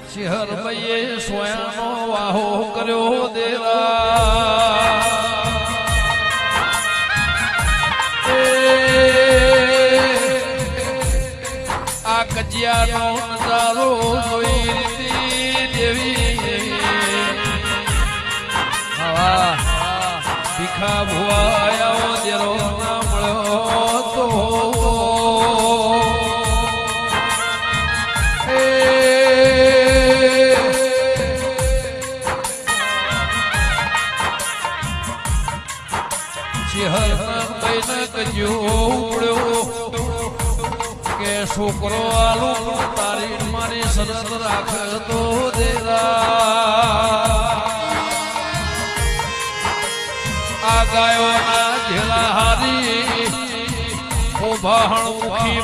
શિહર ભાઈએ સોયાનો વાહો કર્યો દેરા આ કજિયાનો નજારો જોઈ રીતી દેવી હવા ભીખા ભુવાયો દેરો ના મળ્યો તો કે છોકરો આલુ તારી મારી સરસ રાખતો દેરા આ ગાયો ના ઝેલા હારી ઉભાણ મુખી